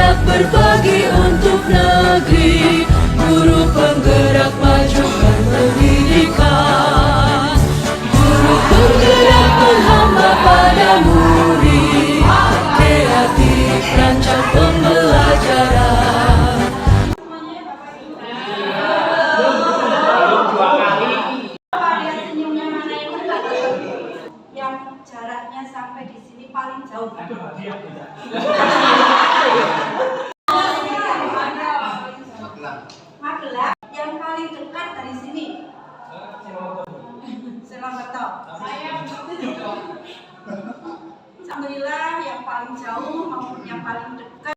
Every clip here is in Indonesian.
penggerak berbagi untuk negeri, guru penggerak majukan pendidikan, guru penggerak menghamba pada murid, kreatif rancang pembelajaran. Yang jaraknya sampai di sini paling jauh. Magelang. Yang paling dekat dari sini. Selangorto. Alhamdulillah yang paling jauh maupun yang paling dekat.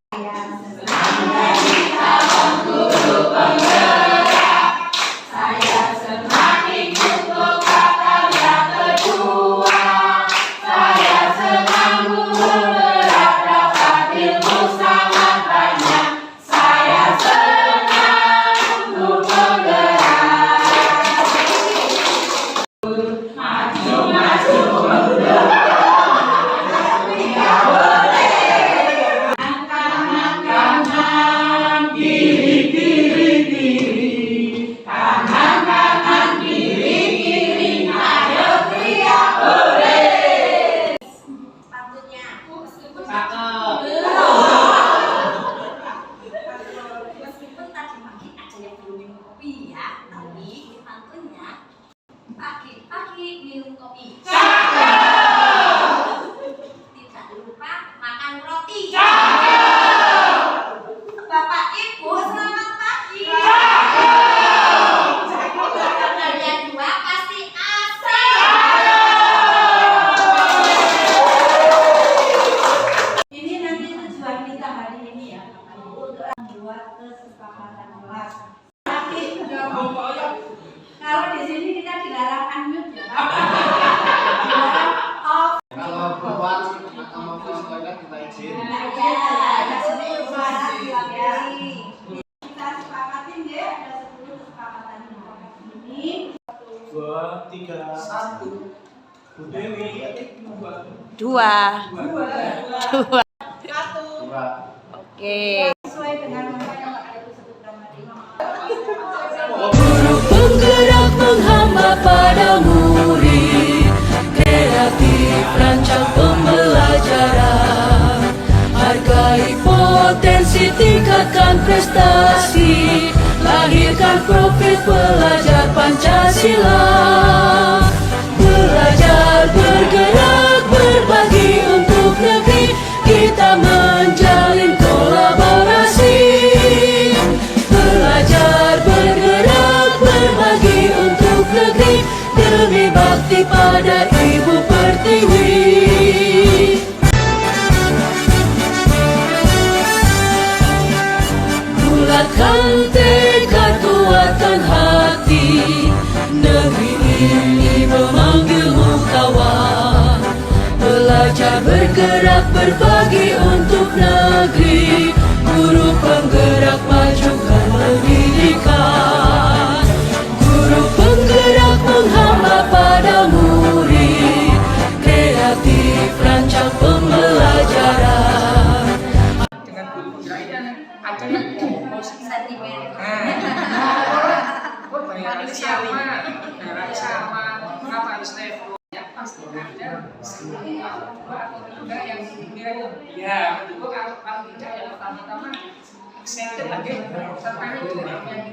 Meskipun tadi pagi ada yang belum minum kopi ya, tapi ini pantunnya pagi-pagi minum kopi. Tidak lupa makan roti. Bapak Ibu selamat pagi. Kalian dua pasti asik. Ini nanti tujuan kita hari ini ya, untuk membuat kesepakatan kelas. Tapi kalau di sini kita dilarang unmute ya. Dilarang off. Kalau keluar atau mau ke toilet kita izin. Kita sepakatin ya, ada 10 kesepakatan ini. 2, 3, 1. Bu Dewi. 2. Oke. Sesuai dengan apa yang Pak Ibu sebutkan tadi. Guru penggerak menghamba pada murid, kreatif rancang pembelajaran, hargai potensi, tingkatkan prestasi, lahirkan profil pelajar Pancasila. Belajar, bergerak, berbagi untuk negeri, kita menjalin kolaborasi. Belajar, bergerak, berbagi untuk negeri, demi bakti pada Ibu Pertiwi. Bulatkan tekad, kuatkan hati, negeri ini memanggilmu kawan. Belajar, bergerak, berbagi untuk negeri, guru penggerak majukan pendidikan, guru penggerak menghamba pada murid, kreatif rancang pembelajaran. Dengan guru penggerak ada yang Sentimen. bayarannya sama, kenapa harus level? Ya pasti ada yang mirip. Ya, itu kalau tidak yang pertama-tama excited lagi terkait dengan yang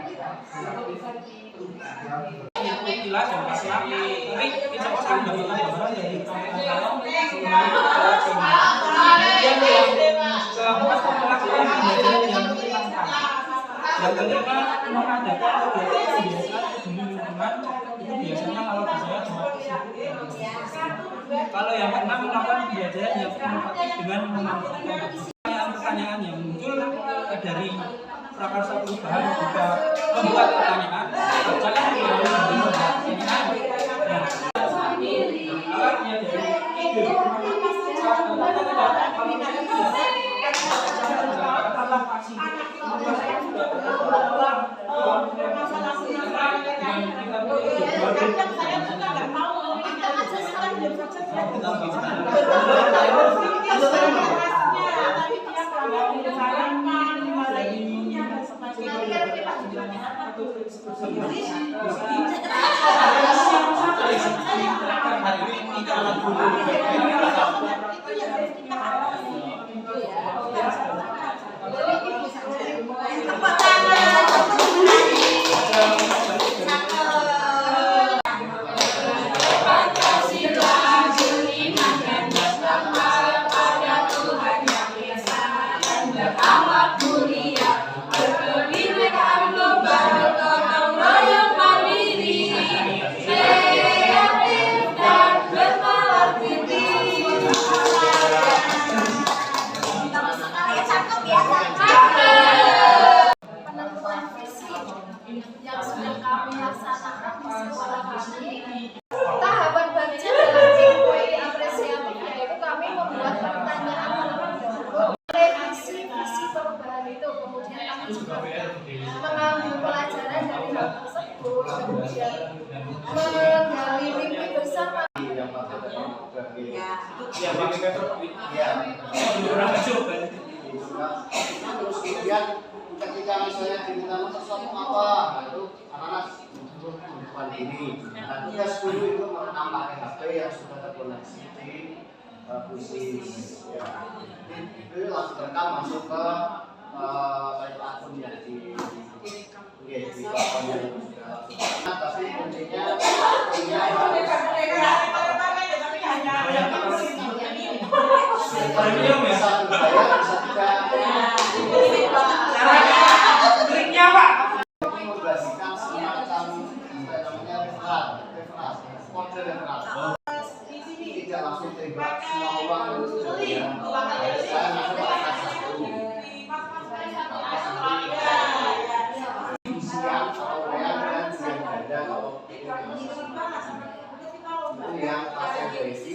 kita lakukan. Yang pila dan pasal ini kita akan mendapatkan dari kemudian yang keempat melakukan pembelajaran yang menyenangkan. Yang kelima mengadakan kegiatan kebiasaan peduli lingkungan, itu biasanya kalau biasanya cuma kalau yang keenam melakukan pembelajaran yang inovatif dengan memanfaatkan pertanyaan yang muncul dari prakarsa perubahan juga membuat pertanyaan. Jangan membuat pertanyaan. Penentuan visi yang sudah kami laksanakan di sekolah kami. Tahapan baca dalam giveaway apresiatif yaitu kami membuat pertanyaan terlebih dahulu. Revisi visi perubahan itu, kemudian kami juga mengambil pelajaran dari hal tersebut, kemudian menggali mimpi bersama. Terus kemudian ketika misalnya diminta sesuatu apa, itu anak-anak bukan ini. Nah, tugas guru itu menambah HP yang sudah terkoneksi di puisi. Ya. Itu langsung rekam masuk ke akun yang di platform yang sudah. Tapi kuncinya Triknya Pak. mengoperasikan semacam namanya referat, kode referat. Tidak langsung terima semua uang itu. Saya masuk ke siang atau yang dan siang ada kalau itu yang pasien basic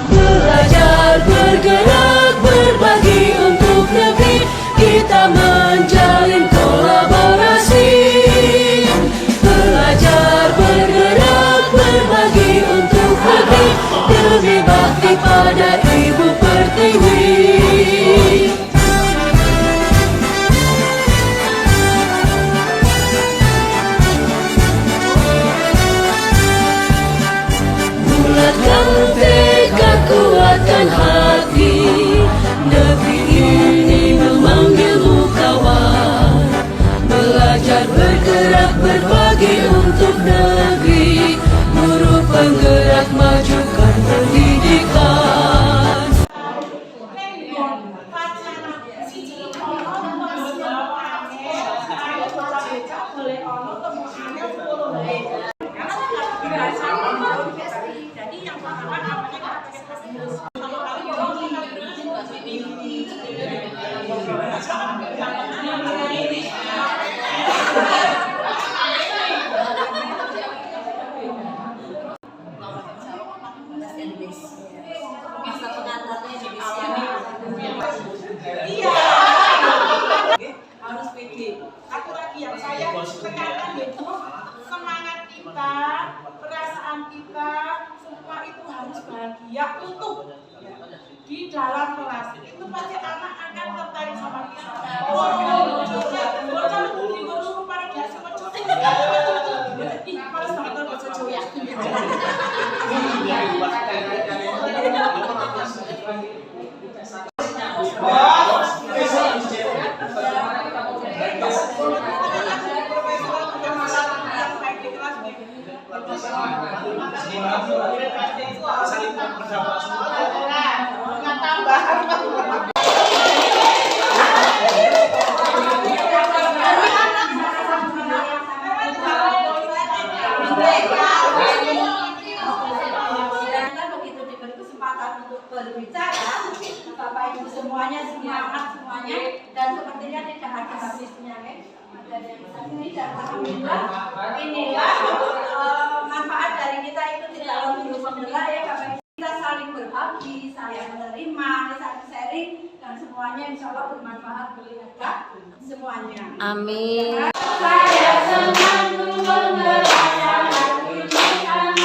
Belajar, bergerak, berbagi untuk negeri. Kita menjalin kolaborasi. Belajar, bergerak, berbagi untuk negeri. Demi bakti pada Ibu Pertiwi. Bulatkan tekad, kuatkan hati. Negeri ini memanggilmu kawan. Belajar, bergerak, berbagi untuk negeri. Guru penggerak, majukan pendidikan. Jadi yang pertama namanya kita harus pede. Aku lagi yang saya tekankan itu semangat kita, perasaan kita, semua itu harus bahagia utuh di dalam kelas. Itu pasti anak akan tertarik sama kita. Kalau di guru pada dia semua cuti, ih harus banget bahasa Jawa. begitu diberi kesempatan untuk berbicara, Bapak Ibu semuanya semangat semuanya, dan sepertinya tidak ada habisnya dan alhamdulillah inilah manfaat dari kita itu tidak lulus sebelah ya Bapak Ibu. Kita saling berbagi, saling menerima, saling sharing, dan semuanya insya Allah bermanfaat bagi kita semuanya. Amin. Saya senang menggerakkan ini.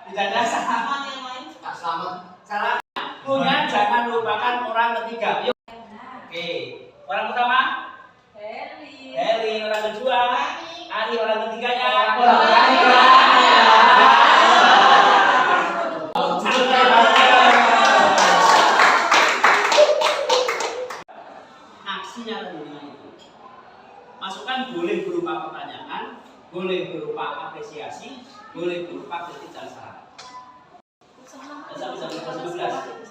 Tidak ada salah. Kak Slamet. Salah. Punya jangan lupakan orang ketiga. Yuk. Oke. Orang pertama? Heli. Orang kedua? Ani. Orang ketiganya? Orang ketiga. Aksinya tentunya itu. Masukan boleh berupa pertanyaan, boleh berupa apresiasi, boleh berupa kritik dan saran. Sampai jam 11.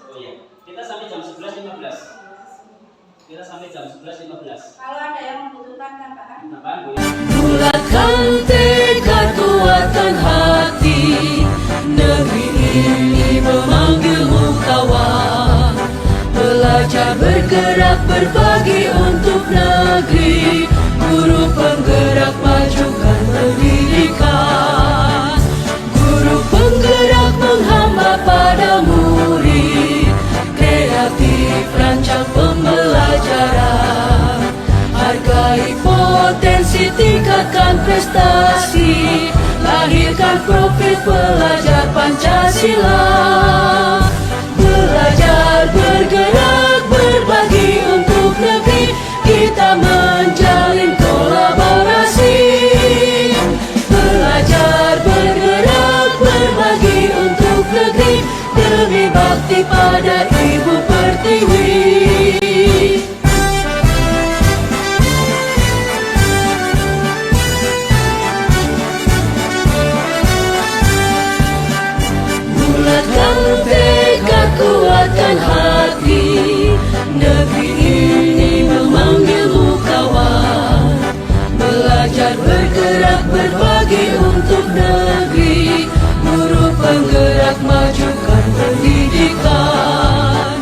Oh iya. Kita sampai jam 11.15. Kita sampai jam 11.15. Kalau ada yang membutuhkan tambahan, Tambahan boleh. Bulatkan tekad kuatkan hati, negeri ini memanggilmu kawan. Belajar bergerak berbagi untuk negeri, guru penggerak majukan pendidikan. Guru penggerak menghamba pada murid, kreatif rancang pembelajaran. Hargai potensi, tingkatkan prestasi, lahirkan profil pelajar Pancasila. Belajar bergerak berbagi untuk negeri, kita menjalin kolaborasi. Belajar bergerak berbagi untuk negeri, demi bakti pada Ibu Pertiwi. Bulatkan tekad kuatkan hati, negeri ini memanggilmu kawan. Belajar bergerak berbagi untuk negeri, guru penggerak majukan pendidikan.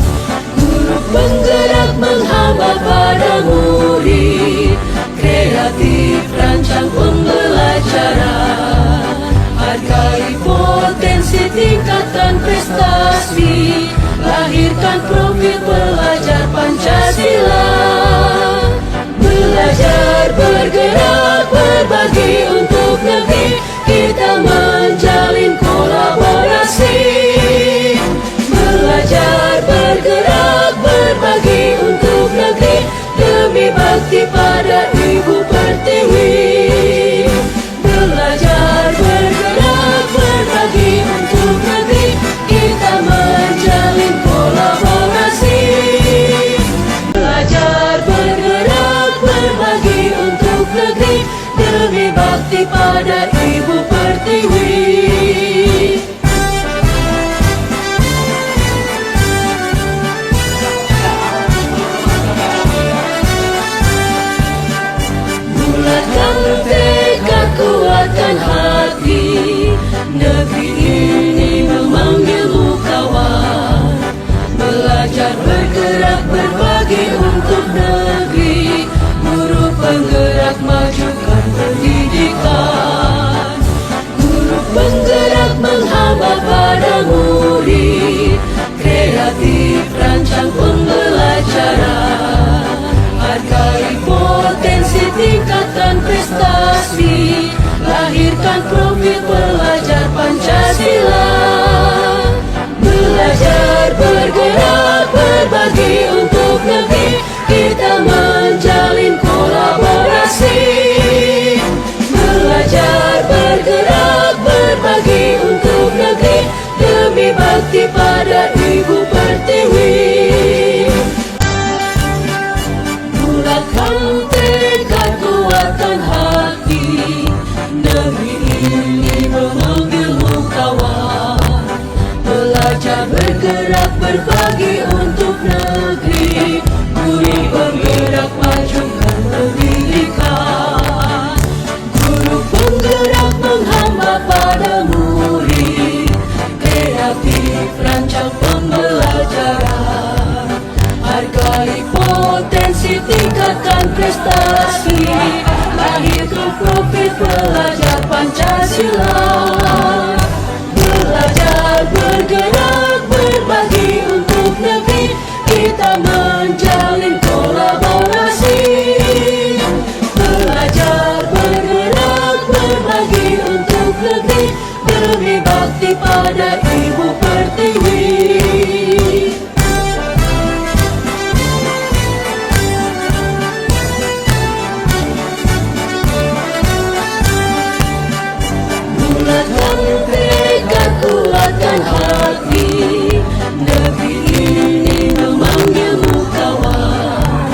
Guru penggerak menghamba pada murid, kreatif rancang pembelajaran. Hargai potensi, tingkatkan prestasi, lahirkan profil pelajar Pancasila. Belajar bergerak berbagi untuk negeri, kita menjalin kolaborasi. Belajar bergerak berbagi untuk negeri, demi bakti pada Ibu Pertiwi. Belajar bergerak berbagi untuk negeri, kita menjalin kolaborasi. Belajar bergerak berbagi untuk negeri, demi bakti pada Ibu Pertiwi. Bulatkan tekad kuatkan hati, negeri ini memanggilmu kawan. Belajar bergerak berbagi untuk negeri, guru penggerak majukan pendidikan. Guru penggerak menghamba pada murid, kreatif rancang pembelajaran. Hargai potensi, tingkatkan prestasi, lahirkan profil pelajar Pancasila. Belajar bergerak berbagi untuk negeri, kita menjalin kolaborasi. Belajar bergerak berbagi untuk negeri, demi bakti pada Ibu Pertiwi. Bulatkan tekad kuatkan hati, negeri ini memanggilmu kawan. Belajar bergerak berbagi untuk negeri, guru penggerak majukan pendidikan. Guru penggerak menghamba pada murid, kreatif rancang pembelajaran. Hargai potensi, tingkatkan prestasi, lahirkan profil pelajar Pancasila. Belajar bergerak berbagi untuk negeri, kita menjalin kolaborasi. Belajar bergerak berbagi untuk negeri, demi bakti pada Ibu Pertiwi. Bulatkan tekad, kuatkan hati, negeri ini memanggilmu kawan.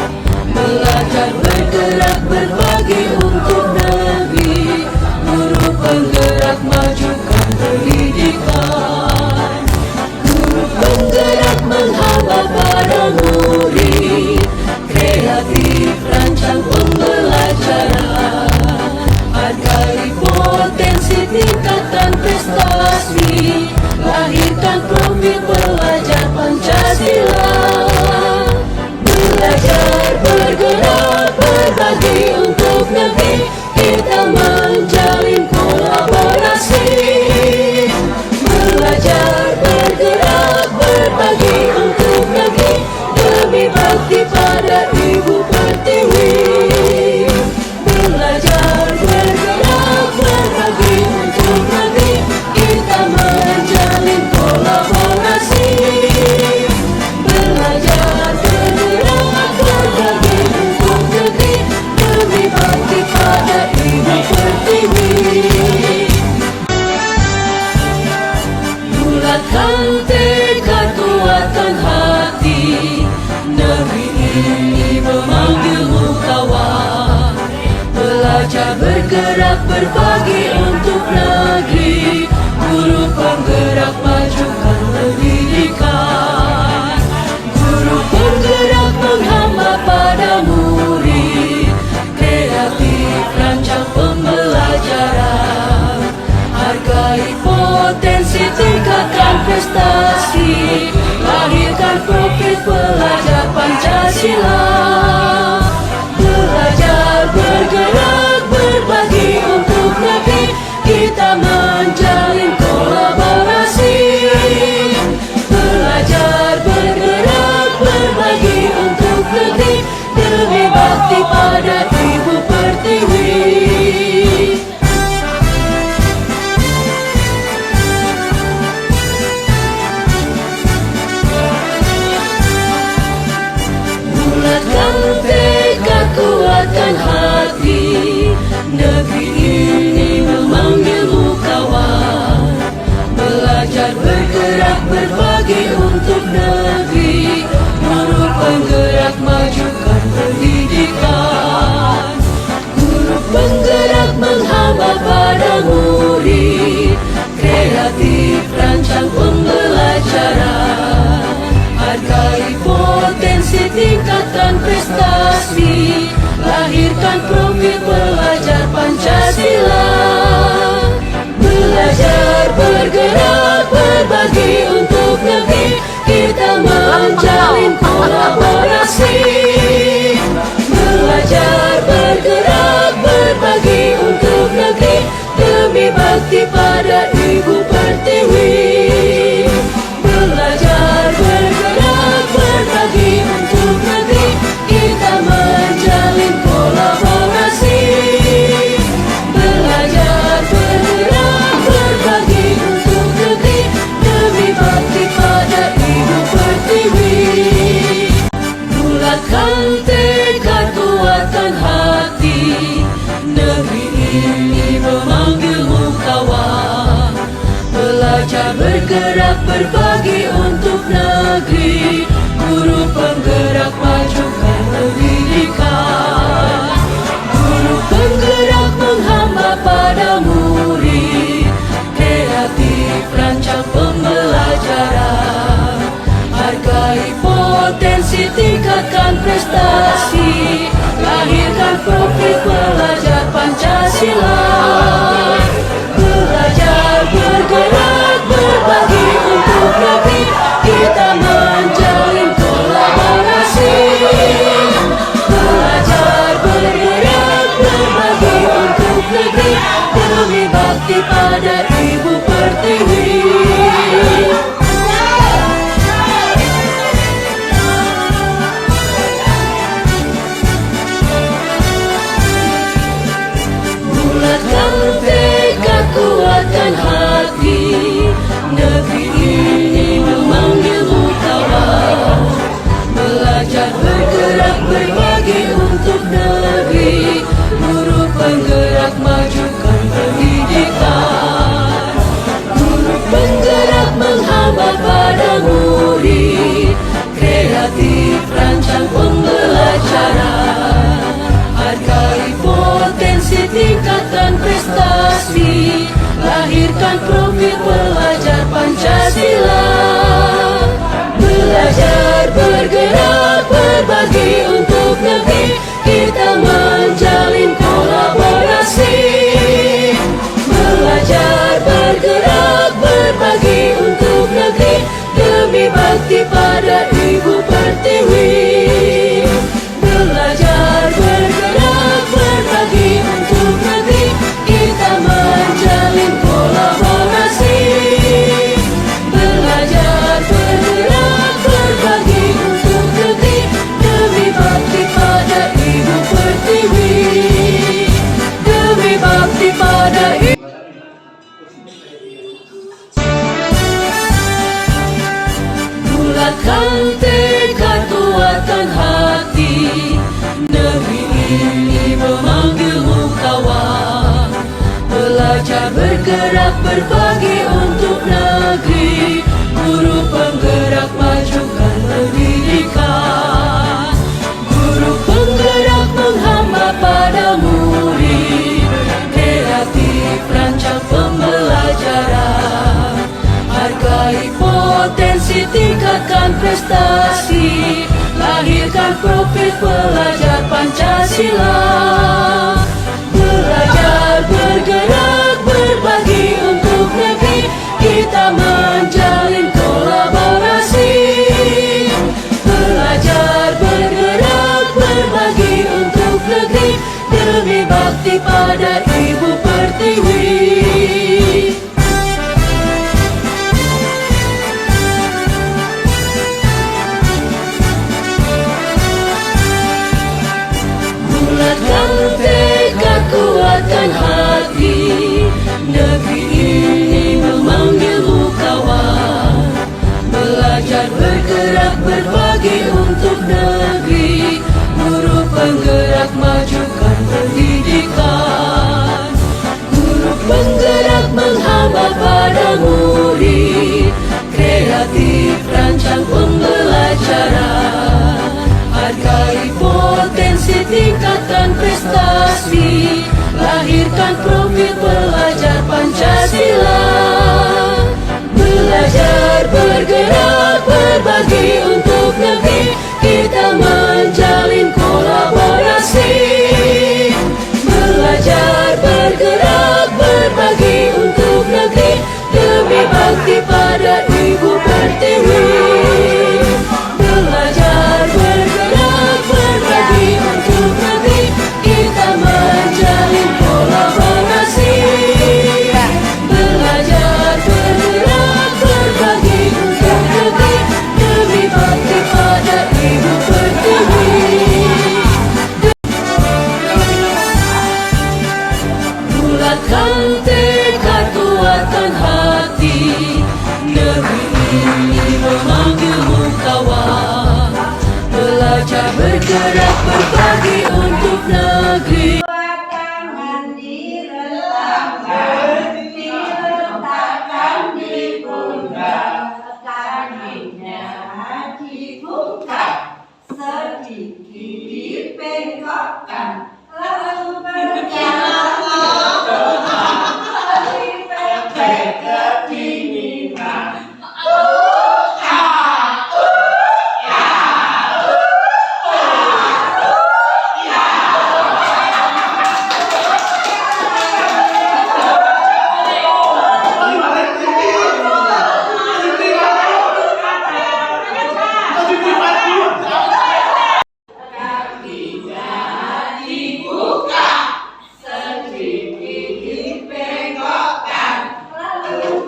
Belajar, bergerak, berbagi untuk negeri, guru penggerak majukan pendidikan. Guru penggerak menghamba pada murid, kreatif rancang pembelajaran. Hargai potensi, tingkatkan prestasi, lahirkan profil pelajar Pancasila. Belajar, bergerak, berbagi untuk negeri, kita menjalin kolaborasi. Belajar, bergerak, berbagi untuk negeri, demi bakti pada Ibu Pertiwi. Belajar, bergerak, berbagi untuk negeri, kita menjalin kolaborasi. Belajar, bergerak, berbagi untuk negeri, demi bakti pada Ibu Pertiwi. Bulatkan tekad, kuatkan hati, negeri ini memanggilmu kawan. Belajar, bergerak, berbagi untuk negeri, guru penggerak majukan pendidikan. Guru penggerak menghamba pada murid, kreatif rancang pembelajaran. Hargai potensi, tingkatkan prestasi, lahirkan profil pelajar Pancasila. Belajar, bergerak, berbagi untuk negeri, kita menjalin kolaborasi. Belajar, bergerak, berbagi untuk negeri, demi bakti pada Ibu Pertiwi. Bulatkan tekad, kuatkan hati, negeri ini memanggilmu kawan. Belajar, bergerak, berbagi untuk negeri, guru penggerak majukan pendidikan. Guru penggerak menghamba pada murid, kreatif rancang pembelajaran. Hargai potensi, tingkatkan prestasi, lahirkan profil pelajar Pancasila. Belajar, bergerak, berbagi untuk negeri, kita menjalin kolaborasi. Belajar, bergerak, berbagi untuk negeri, demi bakti pada Ibu Pertiwi. Belajar, bergerak, berbagi untuk negeri, kita menjalin kolaborasi. Belajar, bergerak, berbagi untuk negeri, demi bakti pada Ibu Pertiwi. Bulatkan tekad, kuatkan hati, negeri ini memanggilmu kawan. Belajar, bergerak, berbagi untuk negeri, guru penggerak majukan pendidikan. Guru penggerak menghamba pada murid, kreatif rancang pembelajaran. Hargai potensi, tingkatkan prestasi, lahirkan profil pelajar Pancasila. Belajar, bergerak, berbagi untuk negeri, kita menjalin kolaborasi. Belajar, bergerak, berbagi untuk negeri, demi bakti pada Ibu Pertiwi. lahirkan profil pelajar Pancasila. Belajar, bergerak, berbagi untuk negeri, kita menjalin kolaborasi. Belajar, bergerak, berbagi untuk negeri, demi bakti pada Ibu Pertiwi. Belajar, bergerak, berbagi untuk negeri, kita menjalin kolaborasi. Belajar, bergerak, berbagi untuk negeri, demi bakti pada Ibu Pertiwi. Demi bakti pada Ibu. Bulatkan tekad, kuatkan hati, negeri ini memanggilmu kawan. Belajar, bergerak, berbagi untuk negeri, guru penggerak majukan pendidikan. Guru penggerak menghamba pada murid, kreatif rancang pembelajaran. Hargai potensi, tingkatkan prestasi, lahirkan profil pelajar Pancasila. Belajar, bergerak, berbagi untuk negeri, kita menjalin kolaborasi. Belajar, bergerak, berbagi untuk negeri, demi bakti pada Ibu Pertiwi. Bulatkan tekad, kuatkan hati, negeri ini memanggilmu kawan. Belajar, bergerak, berbagi untuk negeri, guru penggerak majukan pendidikan. Guru penggerak menghamba pada murid, kreatif rancang pembelajaran. Hargai potensi, tingkatkan prestasi, lahirkan profil pelajar Pancasila. Belajar, bergerak, berbagi untuk negeri, kita menjalin kolaborasi. Belajar, bergerak, berbagi untuk negeri, demi bakti pada Ibu Pertiwi. Belajar, bergerak, berbagi untuk negeri, kita menjalin kolaborasi. Belajar, bergerak, berbagi untuk negeri, demi bakti pada Ibu Pertiwi. Bulatkan tekad, kuatkan hati, negeri ini memanggilmu kawan. Belajar, bergerak, berbagi untuk negeri. Dua tangan diletakkan di pundak, kakinya dibuka, sedikit dibengkokkan, lalu berjalan dari pepek kedinginan.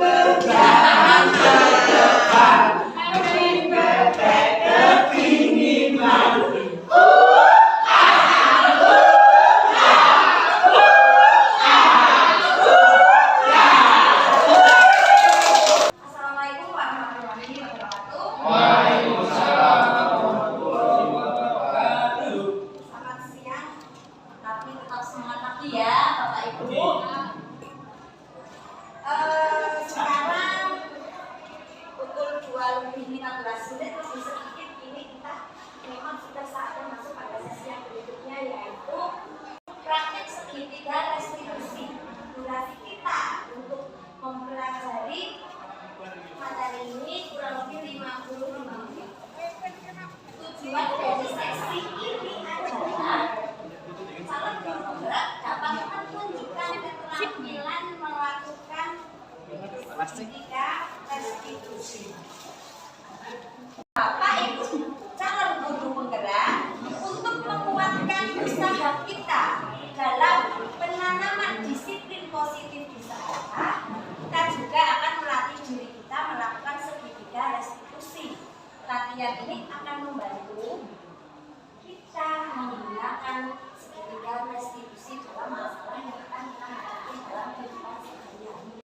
Berjalan ke depan. Ketika restitusi. Bapak Ibu calon guru penggerak untuk menguatkan usaha kita dalam penanaman disiplin positif di sekolah, kita juga akan melatih diri kita melakukan segitiga restitusi. Latihan ini akan membantu kita menggunakan segitiga restitusi dalam masalah yang akan kita hadapi dalam kehidupan sehari-hari.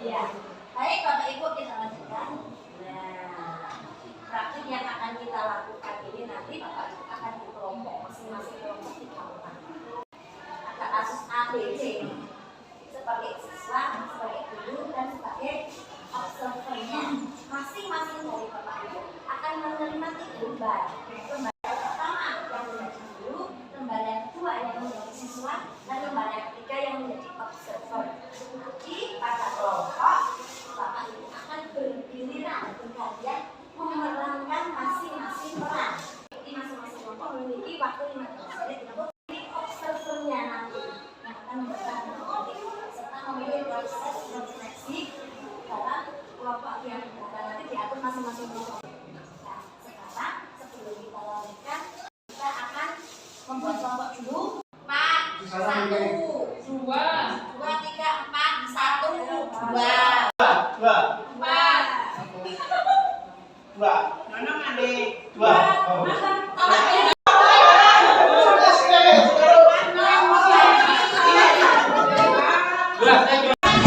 Iya, baik Bapak Ibu, kita lanjutkan. Nah, praktik yang akan kita lakukan ini nanti Bapak Ibu akan di kelompok masing-masing kelompok 3 orang. Ada kasus ABC sebagai siswa, sebagai guru dan sebagai observernya. Masing-masing dari Bapak Ibu akan menerima 3 lembar. Lembar pertama yang menjadi guru, lembar yang kedua yang menjadi siswa, dan lembar yang ketiga yang menjadi observer. Nanti pada kelompok Bapak Ibu akan bergiliran bergantian memerankan masing-masing peran. Jadi masing-masing kelompok memiliki waktu 15 menit untuk observernya nanti yang akan memberikan serta memilih proses refleksi dalam kelompok yang nanti diatur masing-masing kelompok. Nah, sekarang sebelum kita lanjutkan, kita akan membuat kelompok dulu. 4, 1, 2, 3, 4, 1, 2, 4. Nono mane. 2.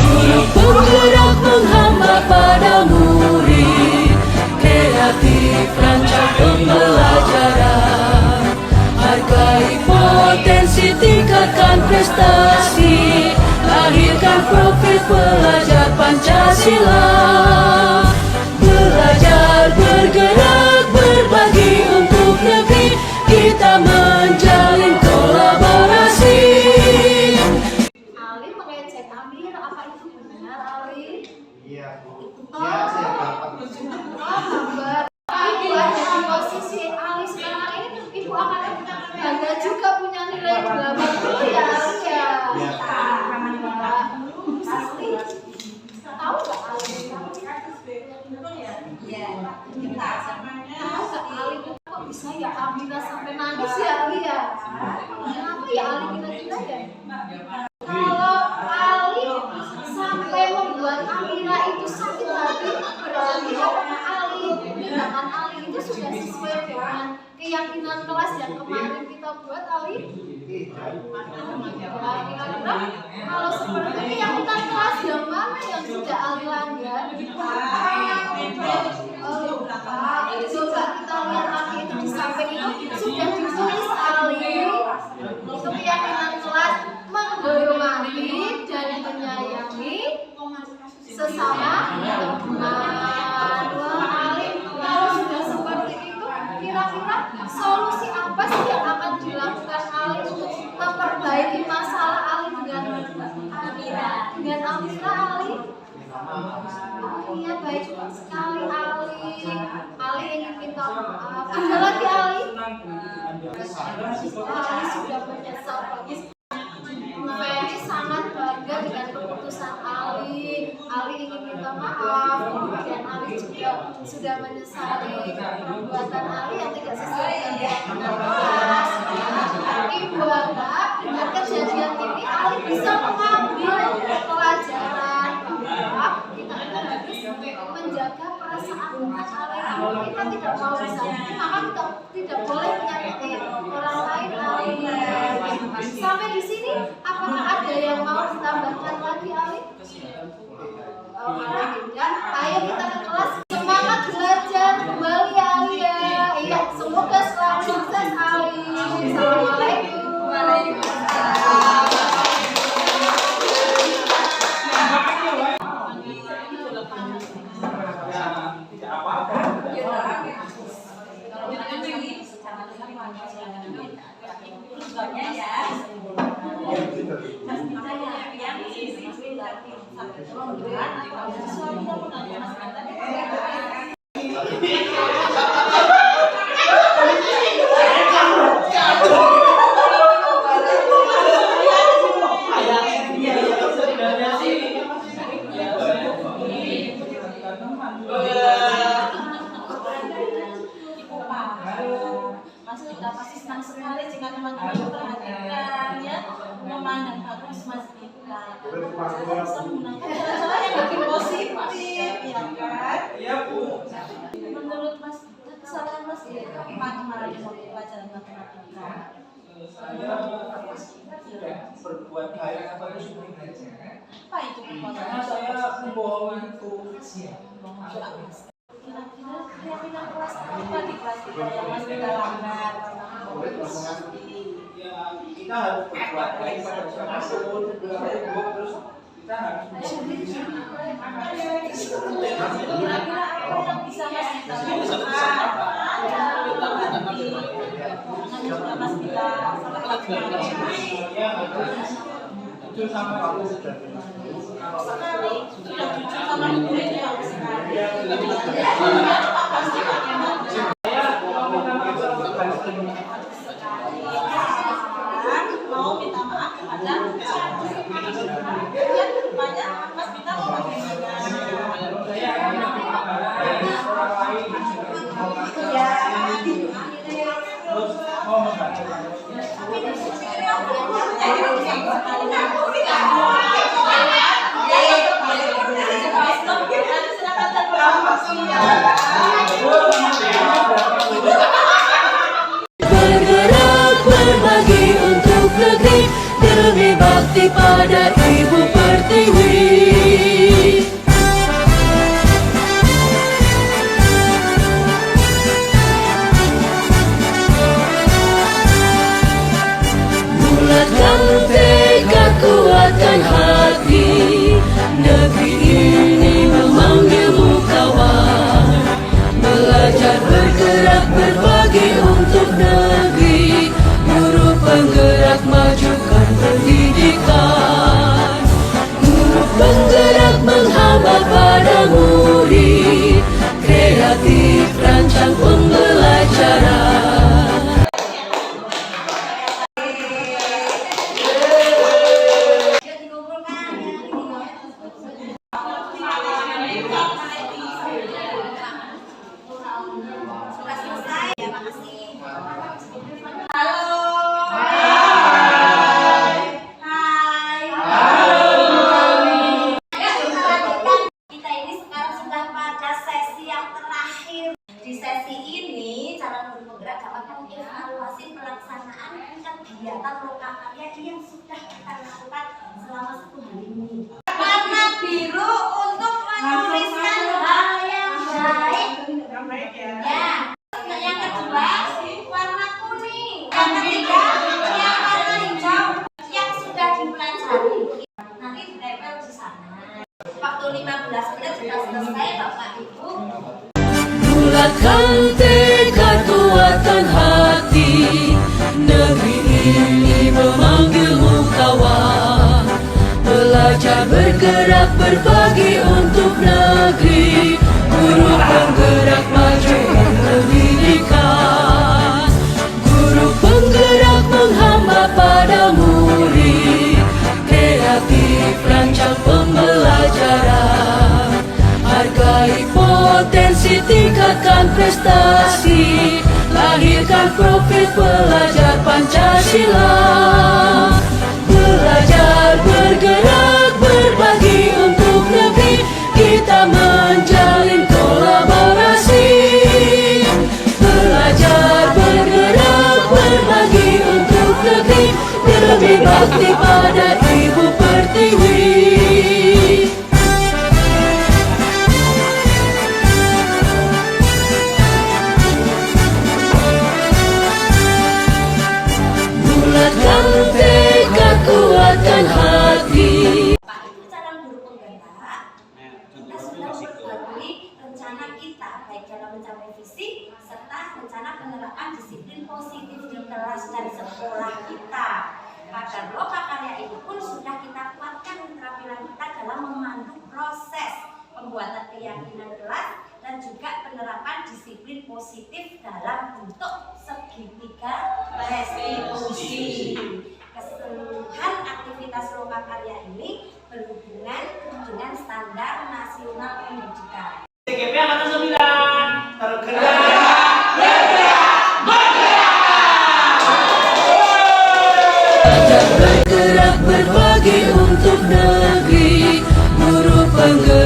Guru penggerak menghamba pada murid, kreatif rancang pembelajaran, hargai potensi, tingkatkan prestasi, lahirkan profil pelajar Pancasila. Belajar, bergerak, berbagi untuk negeri, kita menjalin kolaborasi. Ali mengejek Amir, apa itu benar Ali? Iya, Bu. Ya, saya dapat. Gambar. Ibu ada di posisi Ali sekarang ini, Ibu akan bangga juga punya nilai 80 ya Ali ya. Iya. Asli. Tahu nggak Ali? Iya, kita Tahu nggak Ali itu kok bisa ya Amira sampai nangis ya Ali ya? Kenapa ya Ali kira-kira ya? Kalau Ali sampai membuat Amira itu sakit hati, berarti karena Ali, tindakan Ali itu sudah sesuai dengan keyakinan kelas yang kemarin kita buat Ali. Ya, kira-kira kalau sebenarnya keyakinan kelas yang mana yang sudah Ali langgar? Coba kita lihat Ali itu di samping itu sudah ditulis Ali. Itu keyakinan kelas menghormati dan menyayangi sesama teman. Wah Ali, kalau sudah seperti itu, kira-kira solusi apa sih yang akan dilakukan Ali untuk memperbaiki masalah Ali dengan Amira? Dengan Amira Ali? Oh iya, baik sekali Ali. Ali ingin minta maaf. Ada lagi Ali? Ali sudah menyesal. Feni sangat bangga dengan keputusan Ali. Ali ingin minta maaf. Kemudian Ali juga sudah menyesali perbuatan Ali yang tidak sesuai dengan kelas. Ibu harap dengan kejadian ini Ali bisa mengambil pelajaran bahwa kita harus menjaga perasaan umat Ali. Kalau kita tidak mau disakiti, maka kita tidak boleh menyakiti orang lain Ali. Sampai di sini, apakah ada yang mau ditambahkan lagi Ali? Oh, tidak. Ayo kita ke kelas. Semangat belajar kembali Ali ya. Iya, semoga selalu sukses Ali. Assalamualaikum. Waalaikumsalam. Tidak apa-apa. Sebenarnya sih bisa menggunakan cara-cara yang lebih positif, ya kan? Iya, Bu. Menurut Mas, kesalahan Mas itu apa kemarin waktu pelajaran matematika? Saya tidak berbuat baik apa itu Apa itu karena saya membohongi itu. Kira-kira keyakinan kelas apa di kelas kita yang Mas tidak langgar? Ya, kita harus berbuat baik pada siapapun. Terus kita harus Kira-kira apa yang bisa Mas kita lakukan? Juga Mas kita ya jujur sama kamu. sekali sudah jujur sama guru itu harus sekali. Mau minta maaf kepada yang kedepannya Mas Bita mau bagaimana? Saya akan menghargai orang lain. Ya. Terus mau membantu. Bergerak berbagi untuk negeri demi bakti pada Ibu Pertiwi. Bulatkan tekad, kuatkan hati, negeri ini memanggilmu kawan. Belajar bergerak berbagi untuk negeri, guru penggerak majukan pendidikan. Guru penggerak menghamba pada murid, kreatif rancang pembelajaran. Kita ini sekarang sudah pada sesi yang terakhir. Di sesi ini, cara guru penggerak dapat mengevaluasi pelaksanaan kegiatan lokakarya yang sudah kita lakukan selama 1 hari ini. Warna biru untuk menuliskan hal yang baik. Ya. Yang kedua, warna kuning. Yang ketiga, yang warna hijau yang sudah dipelajari. Nanti ditempel di sana. Waktu 15 menit sudah selesai, Bapak Ibu. Bulatkan tekad, kuatkan hati, negeri ini memanggilmu kawan. Belajar bergerak berbagi untuk negeri, guru penggerak majukan pendidikan. Guru penggerak menghamba pada murid, kreatif rancang pembelajaran. Hargai potensi, tingkatkan prestasi, lahirkan profil pelajar Pancasila. Belajar bergerak berbagi untuk negeri, kita menjalin kolaborasi. Belajar bergerak berbagi untuk negeri demi bakti pada Ibu Pertiwi. Bulatkan tekad, kuatkan hati. Pak Ibu calon guru penggerak, kita sudah berbagi rencana kita baik dalam mencapai visi serta rencana penerapan disiplin positif di kelas dan sekolah kita. Pada lokakarya ini pun sudah kita kuatkan keterampilan kita dalam memandu proses pembuatan keyakinan kelas dan juga penerapan disiplin positif dalam bentuk segitiga restitusi. Keseluruhan aktivitas lokakarya ini berhubungan dengan standar nasional pendidikan. TGP angkatan 9 tergerak. Bergerak berbagi untuk negeri. negeri